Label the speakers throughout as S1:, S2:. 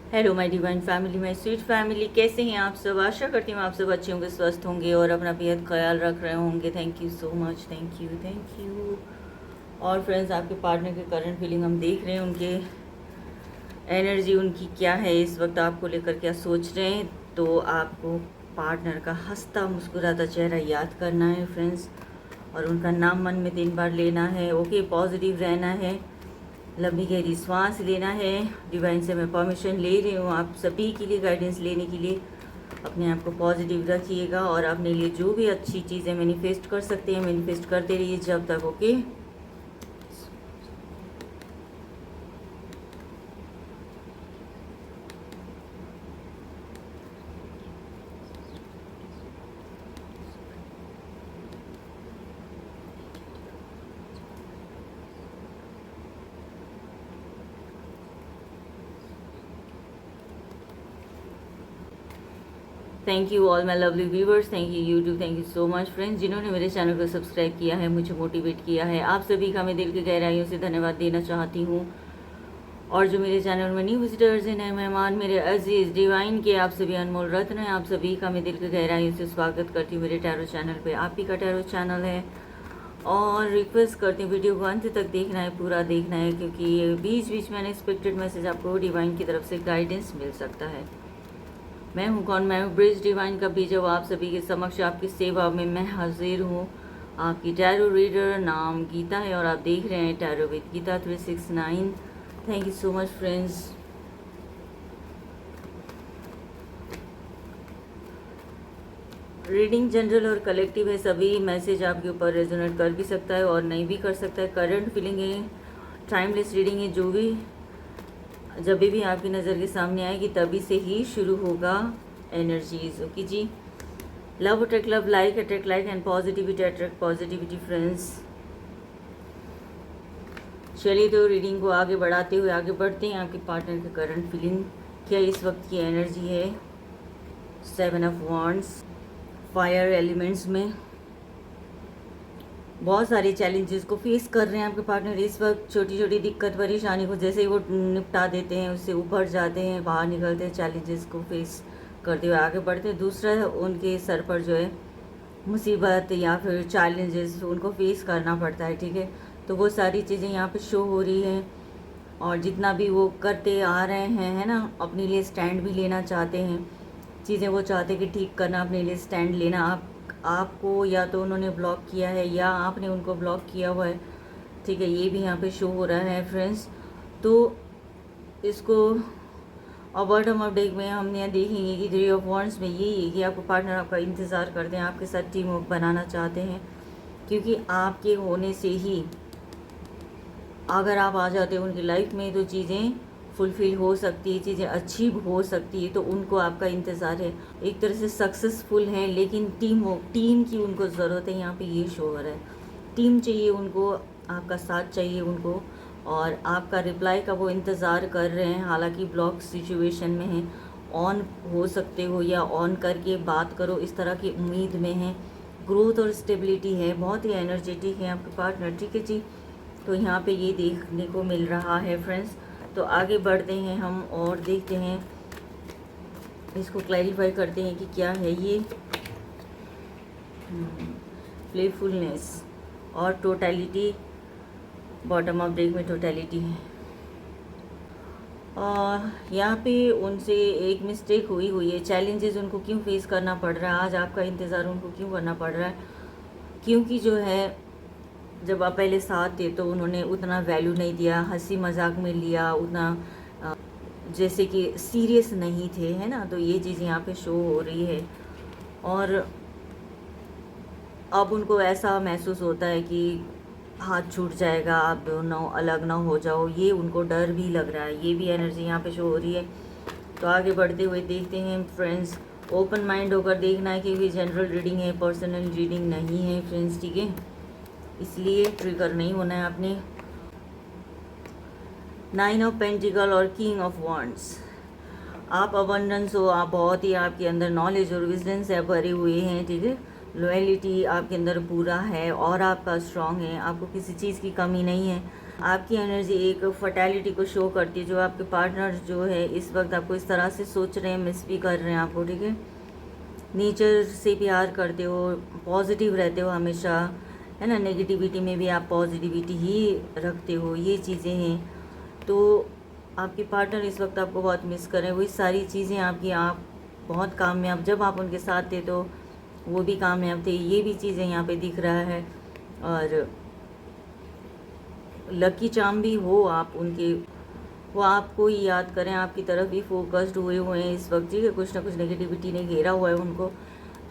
S1: Hello my divine family, my sweet family, कैसे हैं आप सब। आशा करती हूँ आप सब अच्छे होंगे, स्वस्थ होंगे और अपना बेहद ख्याल रख रहे होंगे। Thank you so much, thank you, thank you. और फ्रेंड्स, आपके पार्टनर के करंट फीलिंग हम देख रहे हैं, उनके एनर्जी उनकी क्या है इस वक्त, आपको लेकर क्या सोच रहे हैं। तो आपको पार्टनर का हंसता मुस्कुराता चेहरा याद करना है फ्रेंड्स, और उनका नाम मन में 3 बार लेना है। ओके, पॉजिटिव रहना है, लंबी गहरी सांस लेना है। डिवाइन से मैं परमिशन ले रही हूँ आप सभी के लिए गाइडेंस लेने के लिए। अपने आप को पॉजिटिव रखिएगा और अपने लिए जो भी अच्छी चीज़ें मैनिफेस्ट कर सकते हैं मैनिफेस्ट करते रहिए जब तक। Okay, thank you all my lovely viewers, thank you YouTube, thank you so much friends जिन्होंने मेरे चैनल को सब्सक्राइब किया है, मुझे मोटिवेट किया है। आप सभी का मैं दिल की गहराइयों से धन्यवाद देना चाहती हूँ। और जो मेरे चैनल में न्यू विजिटर्स हैं, नए मेहमान, मेरे अजीज डिवाइन के आप सभी अनमोल रत्न हैं, आप सभी का मैं दिल की गहराइयों से स्वागत करती हूँ मेरे टैरो चैनल पे। आप ही का टैरो चैनल है और रिक्वेस्ट करती हूँ वीडियो को अंत तक देखना है, पूरा देखना है, क्योंकि ये बीच बीच में अनएक्सपेक्टेड मैसेज आपको डिवाइन की तरफ से गाइडेंस मिल सकता है। मैं हूँ कौन, मैं हूँ ब्रिज डिवाइन का बीजो, आप सभी के समक्ष आपकी सेवा में मैं हाजिर हूँ। आपकी टैरो रीडर, नाम गीता है और आप देख रहे हैं tarot with Gita 369। Thank you so much friends. Reading general और कलेक्टिव है, सभी मैसेज आपके ऊपर रेजोनेट कर भी सकता है और नहीं भी कर सकता है। करंट फीलिंग है, टाइमलेस रीडिंग है, जो भी जब भी आपकी नज़र के सामने आएगी तभी से ही शुरू होगा एनर्जीज। ओके जी, love attract love, like attract like and positivity attract positivity friends. चलिए तो रीडिंग को आगे बढ़ाते हुए आगे बढ़ते हैं। आपके पार्टनर की करंट फीलिंग क्या इस वक्त की एनर्जी है। 7 ऑफ वॉन्ड्स, फायर एलिमेंट्स में बहुत सारे चैलेंजेस को फेस कर रहे हैं आपके पार्टनर इस वक्त। छोटी छोटी दिक्कत परेशानी को जैसे ही वो निपटा देते हैं, उससे उभर जाते हैं, बाहर निकलते हैं, चैलेंजेस को फेस करते हुए आगे बढ़ते हैं। दूसरा, उनके सर पर जो है मुसीबत या फिर चैलेंजेस उनको फेस करना पड़ता है, ठीक है। तो वो सारी चीज़ें यहाँ पे शो हो रही हैं, और जितना भी वो करते आ रहे हैं, है ना, अपने लिए स्टैंड भी लेना चाहते हैं। चीज़ें वो चाहते हैं कि ठीक करना, अपने लिए स्टैंड लेना। आपको या तो उन्होंने ब्लॉक किया है या आपने उनको ब्लॉक किया हुआ है, ठीक है, ये भी यहाँ पे शो हो रहा है फ्रेंड्स। तो इसको और बॉटम ऑफ डेक में हम यहाँ देखेंगे कि 3 ऑफ वॉन्ड्स में यही है कि आपको पार्टनर आपका इंतज़ार करते हैं, आपके साथ टीम वर्क बनाना चाहते हैं, क्योंकि आपके होने से ही अगर आप आ जाते हो उनकी लाइफ में तो चीज़ें फुलफ़िल हो सकती है, चीज़ें अच्छी हो सकती है। तो उनको आपका इंतज़ार है, एक तरह से सक्सेसफुल हैं, लेकिन टीम की उनको ज़रूरत है। यहाँ पे ये शो हो रहा है, टीम चाहिए उनको, आपका साथ चाहिए उनको, और आपका रिप्लाई का वो इंतज़ार कर रहे हैं। हालांकि ब्लॉक सिचुएशन में है, ऑन हो सकते हो या ऑन करके बात करो, इस तरह की उम्मीद में है। ग्रोथ और स्टेबिलिटी है, बहुत ही एनर्जेटिक है आपके पार्टनर, ठीक है जी। तो यहाँ पे ये देखने को मिल रहा है फ्रेंड्स। तो आगे बढ़ते हैं हम और देखते हैं, इसको क्लैरिफाई करते हैं कि क्या है ये। प्लेफुलनेस और टोटलिटी, बॉटम ऑफ डेक में टोटलिटी है। और यहाँ पे उनसे एक मिस्टेक हुई है। चैलेंजेस उनको क्यों फेस करना पड़ रहा है, आज आपका इंतज़ार उनको क्यों करना पड़ रहा है, क्योंकि जो है जब आप पहले साथ थे तो उन्होंने उतना वैल्यू नहीं दिया, हंसी मजाक में लिया, उतना जैसे कि सीरियस नहीं थे, है ना। तो ये चीज़ यहाँ पे शो हो रही है, और अब उनको ऐसा महसूस होता है कि हाथ छूट जाएगा, आप दोनों अलग ना हो जाओ, ये उनको डर भी लग रहा है। ये भी एनर्जी यहाँ पे शो हो रही है। तो आगे बढ़ते हुए देखते हैं फ्रेंड्स, ओपन माइंड होकर देखना है, क्योंकि जनरल रीडिंग है, पर्सनल रीडिंग नहीं है फ्रेंड्स, ठीक है, इसलिए ट्रिगर नहीं होना है आपने। 9 ऑफ पेंटिकल और किंग ऑफ वॉन्ड्स, आप अबंडेंस हो, आप बहुत ही आपके अंदर नॉलेज और विजडम से भरे हुए हैं, ठीक है। लॉयल्टी आपके अंदर पूरा है और आपका स्ट्रांग है, आपको किसी चीज़ की कमी नहीं है। आपकी एनर्जी एक फर्टेलिटी को शो करती है। जो आपके पार्टनर जो है इस वक्त आपको इस तरह से सोच रहे हैं, मिस भी कर रहे हैं आपको, ठीक है। नेचर से प्यार करते हो, पॉजिटिव रहते हो हमेशा, है ना। नेगेटिविटी में भी आप पॉजिटिविटी ही रखते हो, ये चीज़ें हैं। तो आपके पार्टनर इस वक्त आपको बहुत मिस कर रहे हैं। वही सारी चीज़ें आपकी, आप बहुत कामयाब, जब आप उनके साथ थे तो वो भी कामयाब थे, ये भी चीज़ें यहाँ पे दिख रहा है। और लकी चार्म भी हो आप उनके, वो आपको ही याद करें, आपकी तरफ ही फोकस्ड हुए हैं इस वक्त, ठीक है। कुछ ना कुछ नेगेटिविटी ने घेरा हुआ है उनको,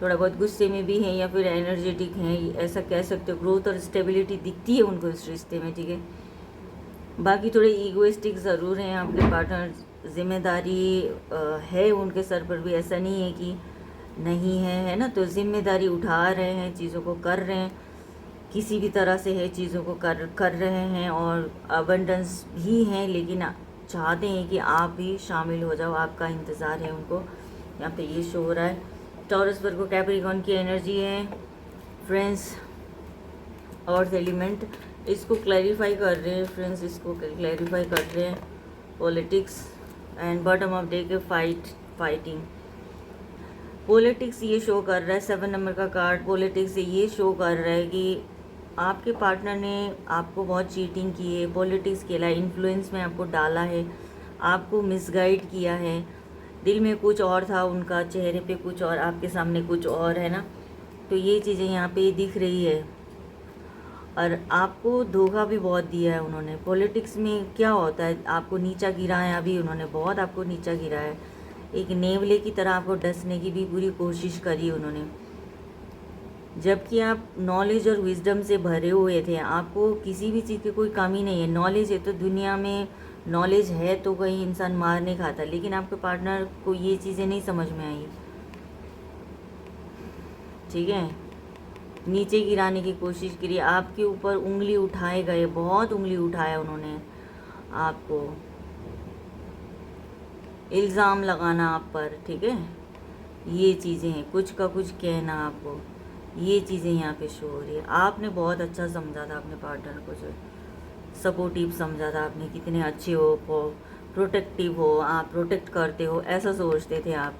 S1: थोड़ा बहुत गुस्से में भी हैं या फिर एनर्जेटिक हैं, ऐसा कह सकते हो। ग्रोथ और स्टेबिलिटी दिखती है उनको इस रिश्ते में, ठीक है। बाकी थोड़े ईगोइस्टिक ज़रूर हैं आपके पार्टनर, जिम्मेदारी है उनके सर पर भी, ऐसा नहीं है कि नहीं है ना। तो जिम्मेदारी उठा रहे हैं, चीज़ों को कर रहे हैं, किसी भी तरह से है चीज़ों को कर रहे हैं, और अबंडेंस भी हैं, लेकिन चाहते हैं कि आप भी शामिल हो जाओ, आपका इंतज़ार है उनको, यहाँ पे ये शो हो रहा है। टॉरस वर्गो कैप्रिकॉर्न की एनर्जी है फ्रेंड्स, अर्थ एलिमेंट, इसको क्लैरिफाई कर रहे हैं फ्रेंड्स, इसको क्लैरिफाई कर रहे हैं। Politics and bottom of day के फाइटिंग। पॉलिटिक्स ये शो कर रहा है, 7 नंबर का कार्ड पॉलिटिक्स से ये शो कर रहा है कि आपके पार्टनर ने आपको बहुत चीटिंग की है, पॉलिटिक्स खेला है, इन्फ्लुएंस में आपको डाला है, आपको मिसगाइड किया है। दिल में कुछ और था उनका, चेहरे पे कुछ और, आपके सामने कुछ और, है ना। तो ये चीज़ें यहाँ पे दिख रही है, और आपको धोखा भी बहुत दिया है उन्होंने। पॉलिटिक्स में क्या होता है, आपको नीचा गिरा है, अभी उन्होंने बहुत आपको नीचा गिरा है, एक नेवले की तरह आपको डसने की भी पूरी कोशिश करी उन्होंने, जबकि आप नॉलेज और विजडम से भरे हुए थे, आपको किसी भी चीज़ की कोई कमी नहीं है। नॉलेज है तो दुनिया में, नॉलेज है तो कहीं इंसान मार नहीं खाता, लेकिन आपके पार्टनर को ये चीज़ें नहीं समझ में आई, ठीक है। नीचे गिराने की कोशिश करी, आपके ऊपर उंगली उठाए गए, बहुत उंगली उठाया उन्होंने आपको, इल्ज़ाम लगाना आप पर, ठीक है। ये चीज़ें हैं, कुछ का कुछ कहना आपको, ये चीज़ें यहाँ पे शो हो रही है। आपने बहुत अच्छा समझा था अपने पार्टनर को, जो सपोर्टिव समझा था आपने, कितने अच्छे हो, प्रोटेक्टिव हो, आप प्रोटेक्ट करते हो, ऐसा सोचते थे आप,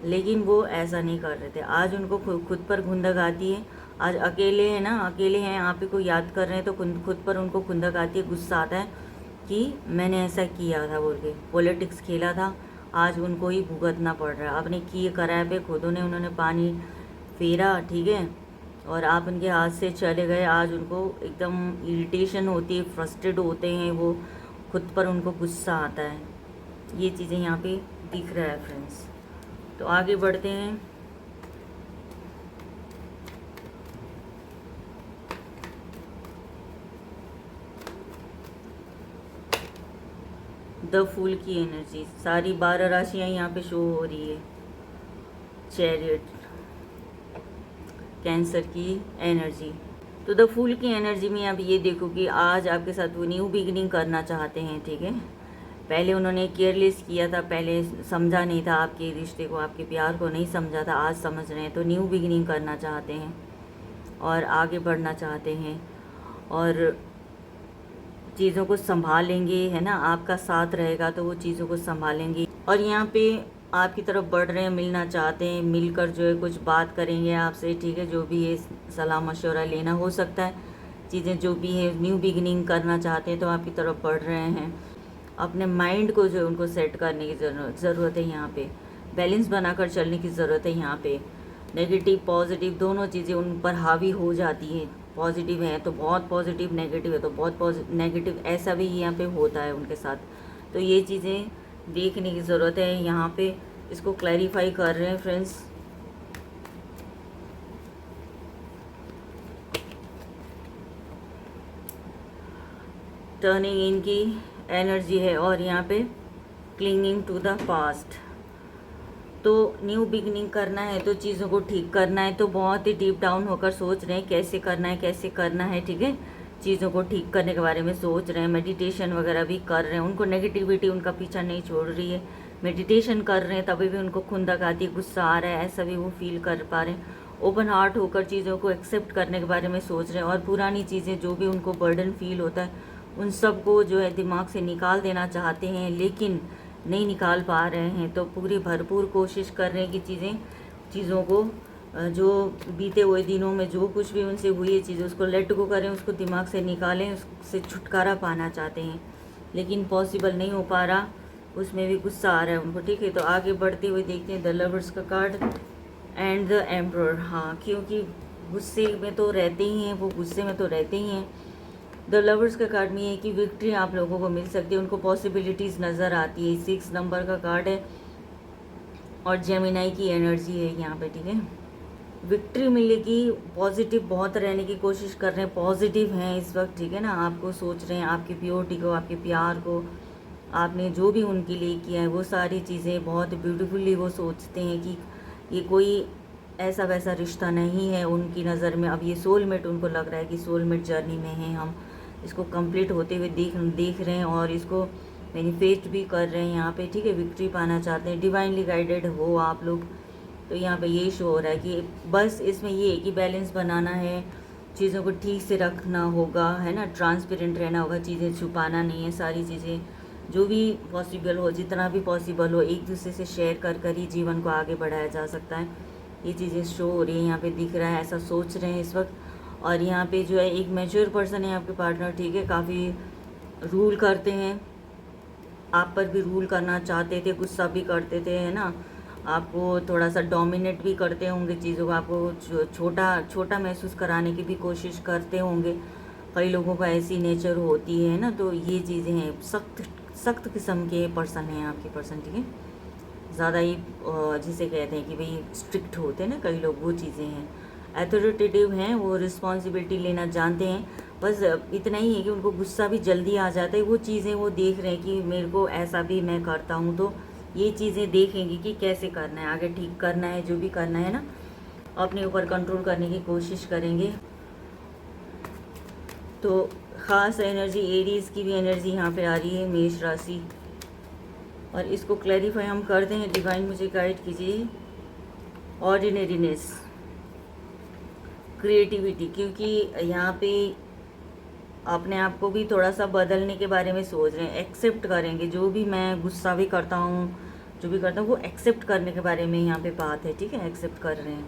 S1: लेकिन वो ऐसा नहीं कर रहे थे। आज उनको खुद पर खुंदक आती है, आज अकेले हैं ना, अकेले हैं, आप ही को याद कर रहे हैं तो खुद पर उनको खुंदक आती है, गुस्सा आता है कि मैंने ऐसा किया था बोल के, पॉलिटिक्स खेला था, आज उनको ही भुगतना पड़ रहा है। अपने किए कराए पे खुद उन्होंने पानी फेरा, ठीक है, और आप उनके हाथ से चले गए। आज उनको एकदम इरिटेशन होती है, फ्रस्ट्रेट होते हैं वो, खुद पर उनको गुस्सा आता है, ये चीज़ें यहाँ पे दिख रहा है फ्रेंड्स। तो आगे बढ़ते हैं। द फूल की एनर्जी, सारी 12 राशियाँ यहाँ पे शो हो रही है। चैरियट, कैंसर की एनर्जी। तो द फूल की एनर्जी में आप ये देखो कि आज आपके साथ वो न्यू बिगिनिंग करना चाहते हैं, ठीक है। पहले उन्होंने केयरलेस किया था, पहले समझा नहीं था आपके रिश्ते को, आपके प्यार को नहीं समझा था, आज समझ रहे हैं। तो न्यू बिगिनिंग करना चाहते हैं और आगे बढ़ना चाहते हैं, और चीज़ों को संभालेंगे, है ना। आपका साथ रहेगा तो वो चीज़ों को संभालेंगे, और यहाँ पे आपकी तरफ बढ़ रहे हैं, मिलना चाहते हैं, मिलकर जो है कुछ बात करेंगे आपसे, ठीक है। जो भी है सलाह मशवरा लेना हो सकता है, चीज़ें जो भी है, न्यू बिगिनिंग करना चाहते हैं तो आपकी तरफ बढ़ रहे हैं। अपने माइंड को जो है उनको सेट करने की ज़रूरत है, यहाँ पे बैलेंस बनाकर चलने की ज़रूरत है। यहाँ पे नेगेटिव पॉजिटिव दोनों चीज़ें उन पर हावी हो जाती हैं। पॉजिटिव है तो बहुत पॉजिटिव, नेगेटिव है तो बहुत नेगेटिव, ऐसा भी यहाँ पे होता है उनके साथ। तो ये चीज़ें देखने की ज़रूरत है, यहाँ पे इसको क्लैरिफाई कर रहे हैं फ्रेंड्स। टर्निंग इन की एनर्जी है, और यहाँ पे क्लिंगिंग टू द पास्ट। तो न्यू बिगनिंग करना है तो चीज़ों को ठीक करना है, तो बहुत ही डीप डाउन होकर सोच रहे हैं कैसे करना है, कैसे करना है, ठीक है। चीज़ों को ठीक करने के बारे में सोच रहे हैं, मेडिटेशन वगैरह भी कर रहे हैं। उनको नेगेटिविटी उनका पीछा नहीं छोड़ रही है, मेडिटेशन कर रहे हैं तभी भी उनको खुंदक आती है, गुस्सा आ रहा है, ऐसा भी वो फील कर पा रहे हैं। ओपन हार्ट होकर चीज़ों को एक्सेप्ट करने के बारे में सोच रहे हैं, और पुरानी चीज़ें जो भी उनको बर्डन फील होता है उन सब को जो है दिमाग से निकाल देना चाहते हैं, लेकिन नहीं निकाल पा रहे हैं। तो पूरी भरपूर कोशिश कर रहे हैं कि चीज़ों को जो बीते हुए दिनों में जो कुछ भी उनसे हुई है चीज़ें, उसको लेट गो करें, उसको दिमाग से निकालें, उससे छुटकारा पाना चाहते हैं, लेकिन पॉसिबल नहीं हो पा रहा। उसमें भी गुस्सा आ रहा है उनको। ठीक है, तो आगे बढ़ते हुए देखते हैं द लवर्स का कार्ड एंड द एम्परर। हाँ, क्योंकि गुस्से में तो रहते ही हैं, वो गुस्से में तो रहते ही हैं। द लवर्स का कार्ड में ये है कि विक्ट्री आप लोगों को मिल सकती है, उनको पॉसिबिलिटीज़ नज़र आती है। 6 नंबर का कार्ड है और जेमिनाई की एनर्जी है यहाँ पे। ठीक है, विक्ट्री मिलेगी, पॉजिटिव बहुत रहने की कोशिश कर रहे हैं, पॉजिटिव हैं इस वक्त। ठीक है ना, आपको सोच रहे हैं, आपकी प्योरिटी को, आपके प्यार को, आपने जो भी उनके लिए किया है वो सारी चीज़ें बहुत ब्यूटीफुली वो सोचते हैं कि ये कोई ऐसा वैसा रिश्ता नहीं है उनकी नज़र में। अब ये सोलमेट उनको लग रहा है कि सोलमेट जर्नी में हैं हम, इसको कंप्लीट होते हुए देख रहे हैं और इसको मैनिफेस्ट भी कर रहे हैं यहाँ पे। ठीक है, विक्ट्री पाना चाहते हैं, डिवाइनली गाइडेड हो आप लोग। तो यहाँ पे ये शो हो रहा है कि बस इसमें ये है कि बैलेंस बनाना है, चीज़ों को ठीक से रखना होगा, है ना, ट्रांसपेरेंट रहना होगा, चीज़ें छुपाना नहीं है। सारी चीज़ें जो भी पॉसिबल हो, जितना भी पॉसिबल हो, एक दूसरे से शेयर कर ही जीवन को आगे बढ़ाया जा सकता है। ये चीज़ें शो हो रही है यहाँ पे, दिख रहा है, ऐसा सोच रहे हैं इस वक्त। और यहाँ पे जो है एक मैच्योर पर्सन है आपके पार्टनर। ठीक है, काफ़ी रूल करते हैं, आप पर भी रूल करना चाहते थे, गुस्सा भी करते थे, है ना, आपको थोड़ा सा डोमिनेट भी करते होंगे चीज़ों को, आपको छोटा महसूस कराने की भी कोशिश करते होंगे। कई लोगों का ऐसी नेचर होती है ना। तो ये चीज़ें हैं, सख्त किस्म के पर्सन हैं आपके पर्सन। ठीक है, ज़्यादा ही जिसे कहते हैं कि भाई स्ट्रिक्ट होते हैं ना कई लोग, वो चीज़ें हैं। अथॉरिटेटिव हैं, वो रिस्पॉन्सिबिलिटी लेना जानते हैं। बस इतना ही है कि उनको गुस्सा भी जल्दी आ जाता है। वो चीज़ें वो देख रहे हैं कि मेरे को ऐसा भी मैं करता हूँ, तो ये चीज़ें देखेंगे कि कैसे करना है, आगे ठीक करना है, जो भी करना है ना, अपने ऊपर कंट्रोल करने की कोशिश करेंगे। तो ख़ास एनर्जी एरीज़ की भी एनर्जी यहाँ पे आ रही है, मेष राशि। और इसको क्लैरिफाई हम करते हैं, डिवाइन मुझे गाइड कीजिए। ऑर्डिनरीनेस, क्रिएटिविटी, क्योंकि यहाँ पे अपने आप को भी थोड़ा सा बदलने के बारे में सोच रहे हैं, एक्सेप्ट करेंगे जो भी मैं गुस्सा भी करता हूँ, जो भी करता हूँ वो एक्सेप्ट करने के बारे में यहाँ पे बात है। ठीक है, एक्सेप्ट कर रहे हैं,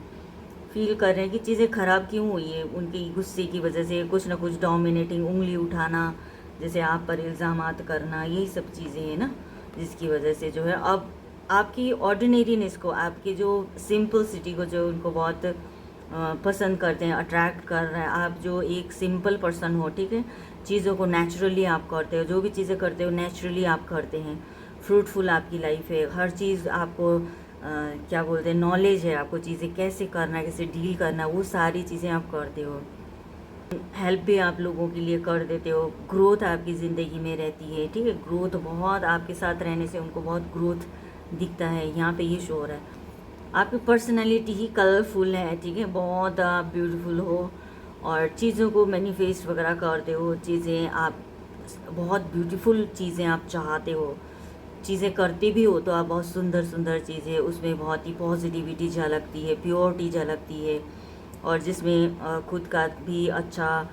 S1: फील कर रहे हैं कि चीज़ें ख़राब क्यों हुई है उनकी गुस्से की वजह से, कुछ ना कुछ डोमिनेटिंग, उंगली उठाना, जैसे आप पर इल्ज़ामात करना, यही सब चीज़ें हैं ना, जिसकी वजह से जो है अब आपकी ऑर्डिनरीनेस को, आपकी जो सिंपलिसिटी को जो उनको बहुत पसंद करते हैं, अट्रैक्ट कर रहा है। आप जो एक सिंपल पर्सन हो, ठीक है, चीज़ों को नेचुरली आप करते हो, जो भी चीज़ें करते हो नेचुरली आप करते हैं, फ्रूटफुल आपकी लाइफ है, हर चीज़ आपको क्या बोलते हैं, नॉलेज है आपको, चीज़ें कैसे करना है, कैसे डील करना है, वो सारी चीज़ें आप करते हो। हेल्प भी आप लोगों के लिए कर देते हो, ग्रोथ आपकी ज़िंदगी में रहती है। ठीक है, ग्रोथ बहुत, आपके साथ रहने से उनको बहुत ग्रोथ दिखता है, यहाँ पे ये शो हो रहा है। आपकी पर्सनालिटी ही कलरफुल है। ठीक है, बहुत आप ब्यूटीफुल हो और चीज़ों को मैनिफेस्ट वगैरह करते हो, चीज़ें आप बहुत ब्यूटीफुल चीज़ें आप चाहते हो, चीज़ें करते भी हो तो आप बहुत सुंदर सुंदर चीज़ें, उसमें बहुत ही पॉजिटिविटी झलकती है, प्योरिटी झलकती है, और जिसमें खुद का भी अच्छा,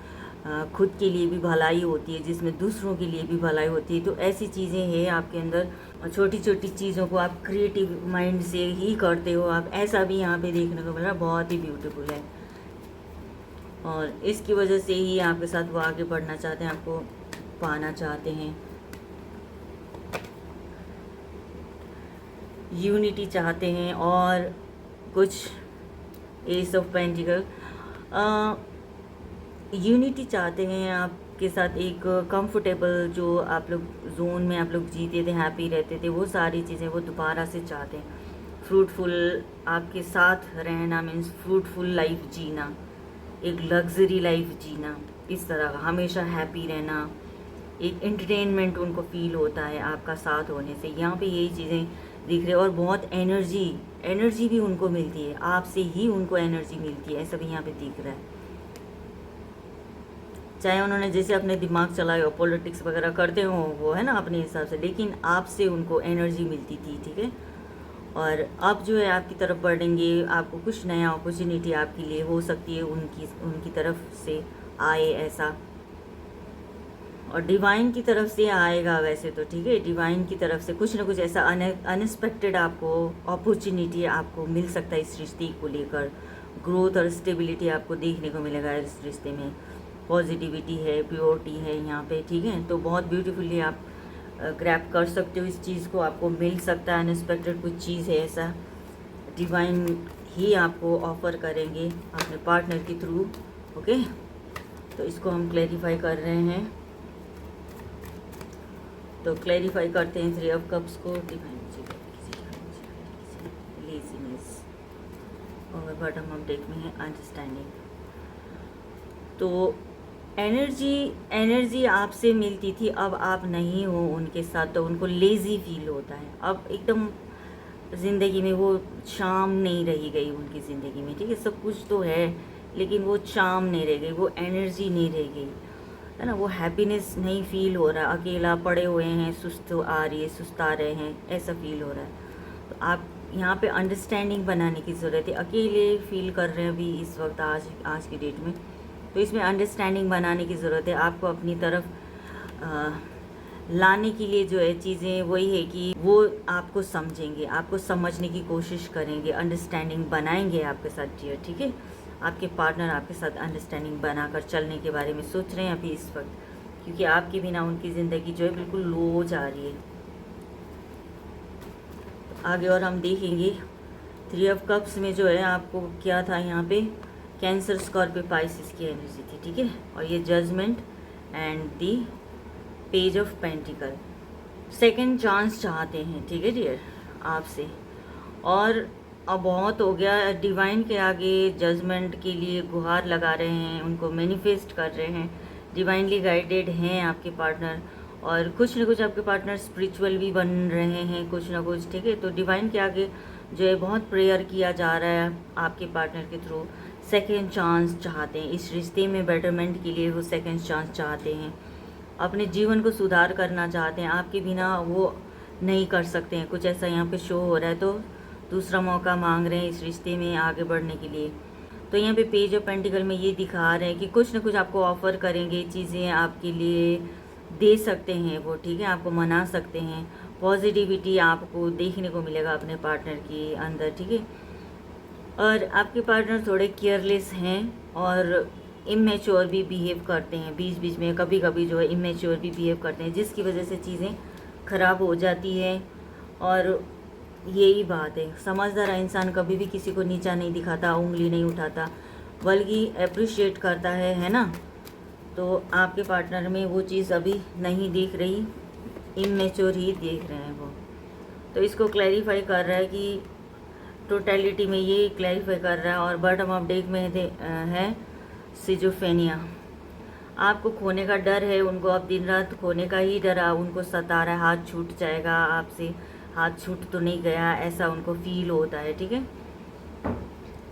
S1: खुद के लिए भी भलाई होती है, जिसमें दूसरों के लिए भी भलाई होती है। तो ऐसी चीज़ें हैं आपके अंदर, छोटी छोटी चीज़ों को आप क्रिएटिव माइंड से ही करते हो आप, ऐसा भी यहाँ पे देखने को मिल रहा है, बहुत ही ब्यूटीफुल है। और इसकी वजह से ही आपके साथ वो आगे बढ़ना चाहते हैं, आपको पाना चाहते हैं, यूनिटी चाहते हैं, और कुछ एस ऑफ पेंटिकल, यूनिटी चाहते हैं आपके साथ, एक कंफर्टेबल जो आप लोग जोन में आप लोग जीते थे, हैप्पी रहते थे, वो सारी चीज़ें वो दोबारा से चाहते हैं। फ्रूटफुल आपके साथ रहना मीन्स फ्रूटफुल लाइफ जीना, एक लग्जरी लाइफ जीना, इस तरह का हमेशा हैप्पी रहना, एक एंटरटेनमेंट उनको फील होता है आपका साथ होने से। यहाँ पे यही चीज़ें दिख रही है, और बहुत एनर्जी भी उनको मिलती है, आपसे ही उनको एनर्जी मिलती है, ऐसा भी यहाँ पे दिख रहा है। चाहे उन्होंने जैसे अपने दिमाग चलाए हो, पॉलिटिक्स वगैरह करते हो वो, है ना, अपने हिसाब से, लेकिन आपसे उनको एनर्जी मिलती थी। ठीक है, और अब जो है आपकी तरफ बढ़ेंगे, आपको कुछ नया अपॉर्चुनिटी आपके लिए हो सकती है, उनकी तरफ से आए ऐसा। और डिवाइन की तरफ से आएगा वैसे तो, ठीक है, डिवाइन की तरफ से कुछ ना कुछ ऐसा अनएक्सपेक्टेड आपको अपॉर्चुनिटी आपको मिल सकता है इस रिश्ते को लेकर। ग्रोथ और स्टेबिलिटी आपको देखने को मिलेगा इस रिश्ते में। पॉजिटिविटी है, प्योरिटी है यहाँ पे, ठीक है। तो बहुत ब्यूटीफुली आप ग्रैब कर सकते हो इस चीज़ को, आपको मिल सकता है अनएक्सपेक्टेड कुछ चीज़ है ऐसा, डिवाइन ही आपको ऑफर करेंगे अपने पार्टनर के थ्रू। ओके, तो इसको हम क्लैरिफाई कर रहे हैं। तो क्लैरिफाई करते हैं 3 ऑफ कप्स को। डिवाइन लेजीनेस और बॉटम ऑफ डेक में है अंडरस्टैंडिंग। तो एनर्जी आपसे मिलती थी, अब आप नहीं हो उनके साथ, तो उनको लेज़ी फील होता है। अब एकदम ज़िंदगी में वो चार्म नहीं रही गई उनकी ज़िंदगी में, ठीक है। सब कुछ तो है लेकिन वो चार्म नहीं रह गई, वो एनर्जी नहीं रह गई, है ना। वो हैप्पीनेस नहीं फील हो रहा, अकेला पड़े हुए हैं, सुस्त आ रही है, सुस्ता रहे हैं, ऐसा फील हो रहा है। तो आप यहाँ पे अंडरस्टैंडिंग बनाने की ज़रूरत है। अकेले फील कर रहे हैं अभी इस वक्त, आज की डेट में, तो इसमें अंडरस्टैंडिंग बनाने की ज़रूरत है। आपको अपनी तरफ लाने के लिए जो है चीज़ें वही है कि वो आपको समझेंगे, आपको समझने की कोशिश करेंगे, अंडरस्टैंडिंग बनाएंगे आपके साथ, डियर, ठीक है। आपके पार्टनर आपके साथ अंडरस्टैंडिंग बनाकर चलने के बारे में सोच रहे हैं अभी इस वक्त, क्योंकि आपके बिना उनकी ज़िंदगी जो है बिल्कुल लो जा रही है। आगे और हम देखेंगे 3 ऑफ कप्स में जो है आपको क्या था यहाँ पे, कैंसर, स्कॉर्पियो, पाइसिस की एनर्जी थी, ठीक है। और ये judgement and the page of pentacle, second chance चाहते हैं, ठीक है डियर, आपसे। और अब बहुत हो गया, डिवाइन के आगे जजमेंट के लिए गुहार लगा रहे हैं, उनको मैनिफेस्ट कर रहे हैं। डिवाइनली गाइडेड हैं आपके पार्टनर, और कुछ ना कुछ आपके पार्टनर स्पिरिचुअल भी बन रहे हैं, कुछ ना कुछ, ठीक है। तो डिवाइन के आगे जो है बहुत प्रेयर किया जा रहा है आपके पार्टनर के थ्रू। सेकेंड चांस चाहते हैं इस रिश्ते में, बेटरमेंट के लिए वो सेकेंड चांस चाहते हैं, अपने जीवन को सुधार करना चाहते हैं। आपके बिना वो नहीं कर सकते हैं, कुछ ऐसा यहाँ पे शो हो रहा है। तो दूसरा मौका मांग रहे हैं इस रिश्ते में आगे बढ़ने के लिए। तो यहाँ पे पेज ऑफ पेंटिकल में ये दिखा रहे हैं कि कुछ ना कुछ आपको ऑफ़र करेंगे, चीज़ें आपके लिए दे सकते हैं वो, ठीक है, आपको मना सकते हैं। पॉजिटिविटी आपको देखने को मिलेगा अपने पार्टनर के अंदर, ठीक है। और आपके पार्टनर थोड़े केयरलेस हैं और इमेच्योर भी बिहेव करते हैं, बीच बीच में कभी कभी जो है इमेच्योर भी बिहेव करते हैं, जिसकी वजह से चीज़ें ख़राब हो जाती है। और यही बात है, समझदार इंसान कभी भी किसी को नीचा नहीं दिखाता, उंगली नहीं उठाता, बल्कि अप्रिशिएट करता है ना। तो आपके पार्टनर में वो चीज़ अभी नहीं दिख रही, इमेच्योर ही देख रहे हैं वो। तो इसको क्लैरिफाई कर रहा है कि टोटलिटी में ये क्लैरिफाई कर रहा है। और बॉटम ऑफ डेक में है सिजोफेनिया, आपको खोने का डर है, उनको अब दिन रात खोने का ही डर उनको सता रहा है, हाथ छूट जाएगा आपसे, हाथ छूट तो नहीं गया, ऐसा उनको फील होता है, ठीक है।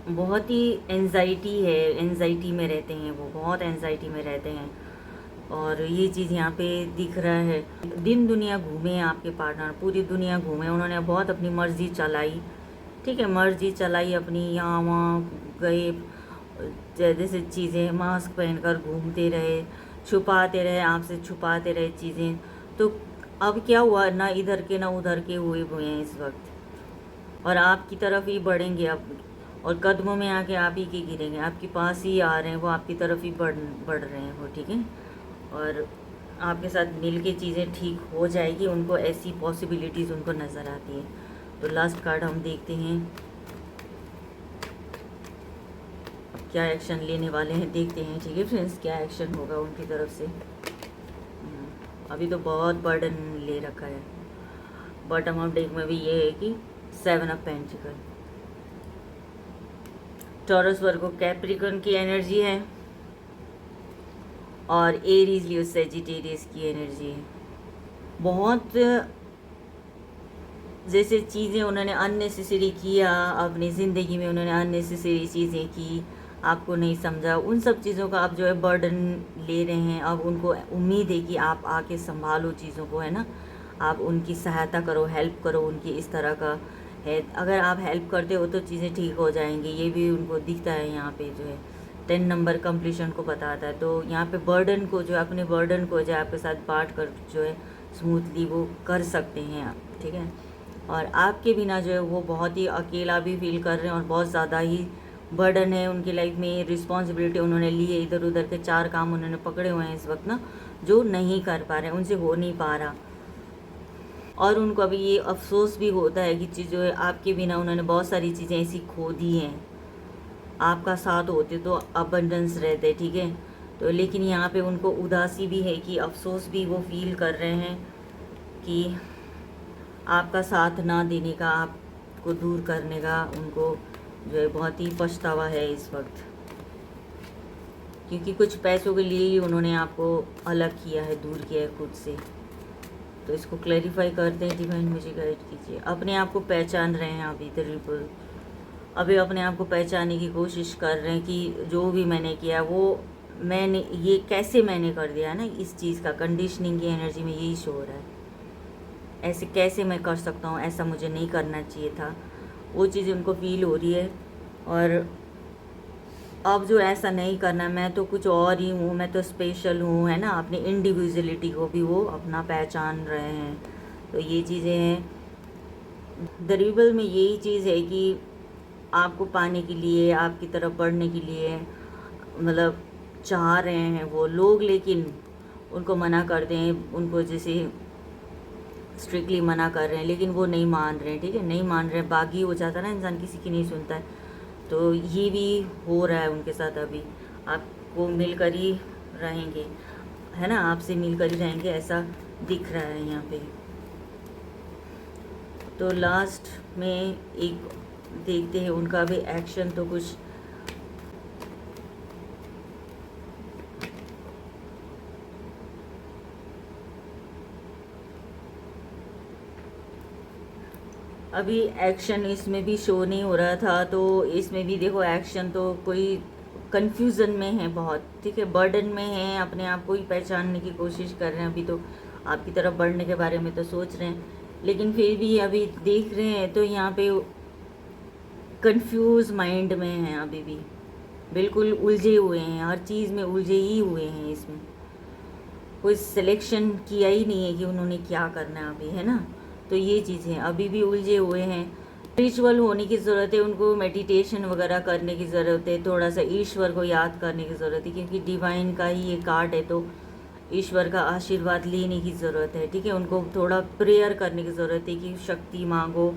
S1: बहुत ही एंजाइटी है, एंजाइटी में रहते हैं वो, बहुत एंजाइटी में रहते हैं। और ये चीज़ यहाँ पे दिख रहा है। दिन दुनिया घूमे आपके पार्टनर, पूरी दुनिया घूमे, उन्होंने बहुत अपनी मर्जी चलाई, ठीक है, मर्जी चलाई अपनी, यहाँ वहाँ गए, जैसे चीज़ें मास्क पहनकर घूमते रहे, छुपाते रहे, आपसे छुपाते रहे चीज़ें। तो अब क्या हुआ, ना इधर के ना उधर के हुए हैं इस वक्त, और आपकी तरफ ही बढ़ेंगे अब, और कदमों में आके आप ही के गिरेंगे, आपके पास ही आ रहे हैं वो, आपकी तरफ ही बढ़ रहे हैं वो, ठीक है। और आपके साथ मिल के चीज़ें ठीक हो जाएगी, उनको ऐसी पॉसिबिलिटीज़ उनको नज़र आती है। तो लास्ट कार्ड हम देखते हैं क्या एक्शन लेने वाले हैं, देखते हैं, ठीक है फ्रेंड्स, क्या एक्शन होगा उनकी तरफ से। अभी तो बहुत बर्डन ले रखा है। बॉटम ऑफ डेक में भी ये है कि 7 of pentacle, taurus, Virgo, Capricorn की एनर्जी है, और एरीज, लियो, सेजिटेरियस की एनर्जी है। बहुत जैसे चीज़ें उन्होंने अननेसेसरी किया अपनी ज़िंदगी में, उन्होंने अननेसेसरी चीज़ें की, आपको नहीं समझा, उन सब चीज़ों का आप जो है बर्डन ले रहे हैं। अब उनको उम्मीद है कि आप आके संभालो चीज़ों को, है ना, आप उनकी सहायता करो, हेल्प करो उनकी, इस तरह का है। अगर आप हेल्प करते हो तो चीज़ें ठीक हो जाएंगी, ये भी उनको दिखता है यहाँ पे जो है, 10 नंबर कंप्लीशन को बताता है। तो यहाँ पे बर्डन को जो अपने बर्डन को जो है आपके साथ बांट कर जो है स्मूथली वो कर सकते हैं आप, ठीक है। और आपके बिना जो है वो बहुत ही अकेला भी फील कर रहे हैं और बहुत ज़्यादा ही बर्डन है उनकी लाइफ में, रिस्पॉन्सिबिलिटी उन्होंने ली है, इधर उधर के 4 काम उन्होंने पकड़े हुए हैं इस वक्त ना, जो नहीं कर पा रहे हैं, उनसे हो नहीं पा रहा। और उनको अभी ये अफसोस भी होता है कि चीज़ जो है आपके बिना उन्होंने बहुत सारी चीज़ें ऐसी खो दी हैं, आपका साथ होते तो अबंडेंस रहते, ठीक है। तो लेकिन यहाँ पे उनको उदासी भी है कि अफसोस भी वो फील कर रहे हैं कि आपका साथ ना देने का, आपको दूर करने का उनको जो है बहुत ही पछतावा है इस वक्त, क्योंकि कुछ पैसों के लिए ही उन्होंने आपको अलग किया है, दूर किया है खुद से। तो इसको क्लैरिफाई करते हैं, डिवाइन मुझे गाइड कीजिए। अपने आप को पहचान रहे हैं अभी ट्रिपल, अभी अपने आप को पहचानने की कोशिश कर रहे हैं कि जो भी मैंने किया वो मैंने ये कैसे मैंने कर दिया ना, इस चीज़ का कंडीशनिंग की एनर्जी में यही शो हो रहा है, ऐसे कैसे मैं कर सकता हूँ, ऐसा मुझे नहीं करना चाहिए था, वो चीज़ उनको फील हो रही है। और अब जो ऐसा नहीं करना, मैं तो कुछ और ही हूँ, मैं तो स्पेशल हूँ, है ना, अपनी इंडिविजुअलिटी को भी वो अपना पहचान रहे हैं। तो ये चीज़ें हैं दरीबल में, यही चीज़ है कि आपको पाने के लिए, आपकी तरफ बढ़ने के लिए मतलब चाह रहे हैं वो लोग, लेकिन उनको मना कर दें, उनको जैसे स्ट्रिक्टली मना कर रहे हैं, लेकिन वो नहीं मान रहे हैं, ठीक है, नहीं मान रहे हैं, बागी हो जाता है ना इंसान, किसी की नहीं सुनता है। तो ये भी हो रहा है उनके साथ, अभी आपको मिलकर ही रहेंगे, है ना, आपसे मिलकर ही रहेंगे, ऐसा दिख रहा है यहाँ पे। तो लास्ट में एक देखते हैं उनका भी एक्शन, तो कुछ अभी एक्शन इसमें भी शो नहीं हो रहा था, तो इसमें भी देखो एक्शन तो कोई कंफ्यूजन में है बहुत, ठीक है, बर्डन में है, अपने आप को ही पहचानने की कोशिश कर रहे हैं, अभी तो आपकी तरफ बढ़ने के बारे में तो सोच रहे हैं, लेकिन फिर भी अभी देख रहे हैं तो यहाँ पे कंफ्यूज माइंड में हैं, अभी भी बिल्कुल उलझे हुए हैं, हर चीज़ में उलझे ही हुए हैं, इसमें कोई सिलेक्शन किया ही नहीं है कि उन्होंने क्या करना है अभी, है ना। तो ये चीज़ें अभी भी उलझे हुए हैं, स्पिरिचुअल होने की ज़रूरत है उनको, मेडिटेशन वगैरह करने की ज़रूरत है, थोड़ा सा ईश्वर को याद करने की ज़रूरत है, क्योंकि डिवाइन का ही ये कार्ड है, तो ईश्वर का आशीर्वाद लेने की ज़रूरत है, ठीक है, उनको थोड़ा प्रेयर करने की ज़रूरत है कि शक्ति मांगो,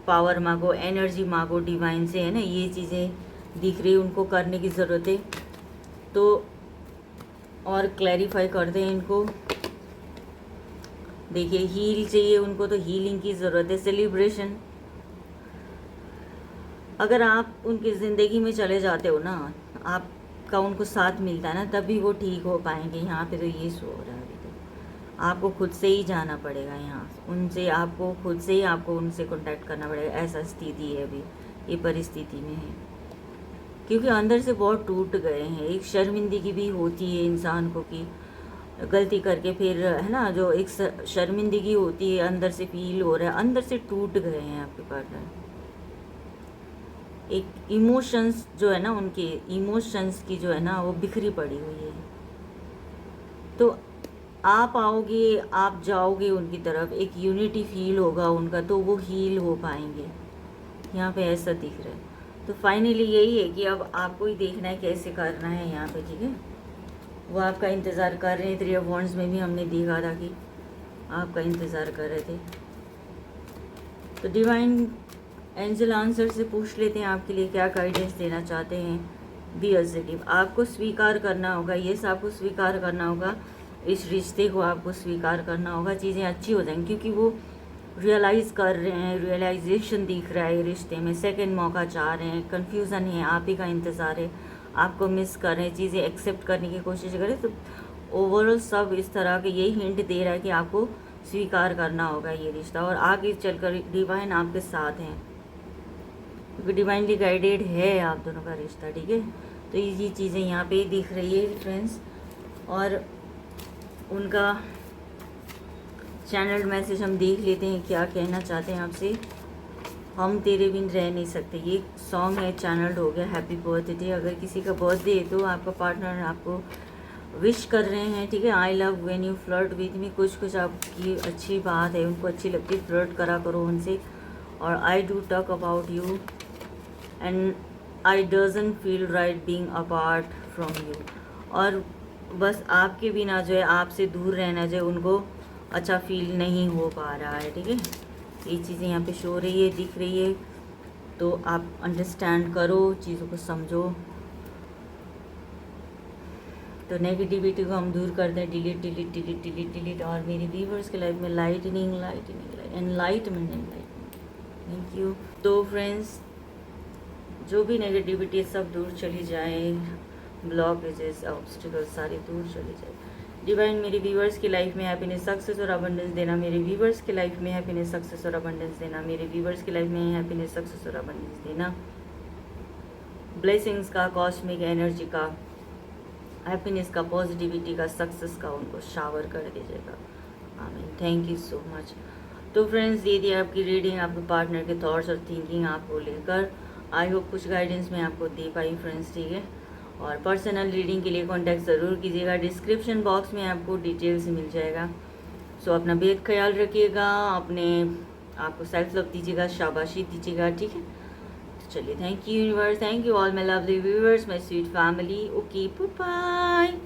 S1: पावर मांगो, एनर्जी मांगो डिवाइन से, है ना, ये चीज़ें दिख रही उनको करने की ज़रूरत है। तो और क्लैरिफाई कर दें इनको, देखिए हील चाहिए उनको, तो हीलिंग की ज़रूरत है, सेलिब्रेशन। अगर आप उनकी ज़िंदगी में चले जाते हो ना, आपका उनको साथ मिलता है ना, तभी वो ठीक हो पाएंगे। यहाँ पे तो ये शो हो रहा है, अभी तो आपको खुद से ही जाना पड़ेगा यहाँ उनसे, आपको खुद से ही आपको उनसे कांटेक्ट करना पड़ेगा, ऐसा स्थिति है अभी, ये परिस्थिति में है, क्योंकि अंदर से बहुत टूट गए हैं। एक शर्मिंदगी भी होती है इंसान को कि गलती करके फिर, है ना, जो एक शर्मिंदगी होती है अंदर से फील हो रहा है, अंदर से टूट गए हैं आपके पार्टनर। एक इमोशंस जो है ना, उनके इमोशंस की जो है ना वो बिखरी पड़ी हुई है। तो आप आओगे, आप जाओगे उनकी तरफ, एक यूनिटी फील होगा उनका, तो वो हील हो पाएंगे, यहाँ पे ऐसा दिख रहा है। तो फाइनली यही है कि अब आपको ही देखना है कैसे करना है यहाँ पे, ठीक है, वो आपका इंतज़ार कर रहे हैं। 3 ऑफ वॉन्ड्स में भी हमने देखा था कि आपका इंतज़ार कर रहे थे। तो डिवाइन एंजल आंसर से पूछ लेते हैं आपके लिए क्या गाइडेंस देना चाहते हैं। बी पॉजिटिव, आपको स्वीकार करना होगा, यस आपको स्वीकार करना होगा, इस रिश्ते को आपको स्वीकार करना होगा, चीज़ें अच्छी हो जाएंगी, क्योंकि वो रियलाइज़ कर रहे हैं, रियलाइजेशन दिख रहा है रिश्ते में, सेकंड मौका चाह रहे हैं, कन्फ्यूज़न है, आप ही का इंतज़ार है, आपको मिस कर रहे हैं, चीज़ें एक्सेप्ट करने की कोशिश करें। तो ओवरऑल सब इस तरह के यही हिंट दे रहा है कि आपको स्वीकार करना होगा ये रिश्ता, और आगे चलकर डिवाइन आपके साथ हैं, क्योंकि डिवाइनली गाइडेड है आप दोनों का रिश्ता, ठीक है। तो ये चीज़ें यहाँ पे दिख रही है फ्रेंड्स, और उनका चैनल मैसेज हम देख लेते हैं क्या कहना चाहते हैं आपसे। हम तेरे बिन रह नहीं सकते, ये सॉन्ग है, चैनल्ड हो गया हैप्पी बर्थडे। अगर किसी का बर्थडे है तो आपका पार्टनर आपको विश कर रहे हैं, ठीक है। I love when you flirt with me, कुछ आपकी अच्छी बात है, उनको अच्छी लगती है, फ्लर्ट करा करो उनसे। और I do talk about you and I doesn't feel right being apart from you. और बस आपके बिना जो है, आपसे दूर रहना जो है, उनको अच्छा फील नहीं हो पा रहा है, ठीक है। ये चीज़ें यहाँ पे शो हो रही है, दिख रही है, तो आप अंडरस्टैंड करो, चीज़ों को समझो। तो नेगेटिविटी को हम दूर करते हैं, delete delete delete delete delete. और मेरी व्यूवर्स के लाइफ में लाइटनिंग एनलाइटमेंट। Thank you. तो फ्रेंड्स, जो भी नेगेटिविटी सब दूर चली जाए, ब्लॉकेजेस ऑब्स्टिकल्स सारी दूर चली जाए। डिवाइन मेरी व्यूवर्स की लाइफ में हैप्पीनेस सक्सेस और अबंडेंस देना, मेरे व्यूवर्स की लाइफ में हैप्पीनेस सक्सेस और अबंडेंस देना, मेरे व्यूवर्स की लाइफ में हैप्पीनेस सक्सेस और अबंडेंस देना। ब्लेसिंग्स का, कॉस्मिक एनर्जी का, हैप्पीनेस का, पॉजिटिविटी का, सक्सेस का उनको शावर कर दीजिएगा। आमीन। Thank you so much. तो फ्रेंड्स, ये थी आपकी रीडिंग, आपके पार्टनर के थॉट्स और थिंकिंग आपको लेकर। आई होप कुछ गाइडेंस मैं आपको दे पाई फ्रेंड्स, ठीक है। और पर्सनल रीडिंग के लिए कांटेक्ट ज़रूर कीजिएगा, डिस्क्रिप्शन बॉक्स में आपको डिटेल्स मिल जाएगा। सो अपना बेहद ख्याल रखिएगा, अपने आपको सेल्फ लव दीजिएगा, शाबाशी दीजिएगा, ठीक है। तो चलिए, thank you universe, thank you all my lovely viewers, my sweet family. Okay, bye.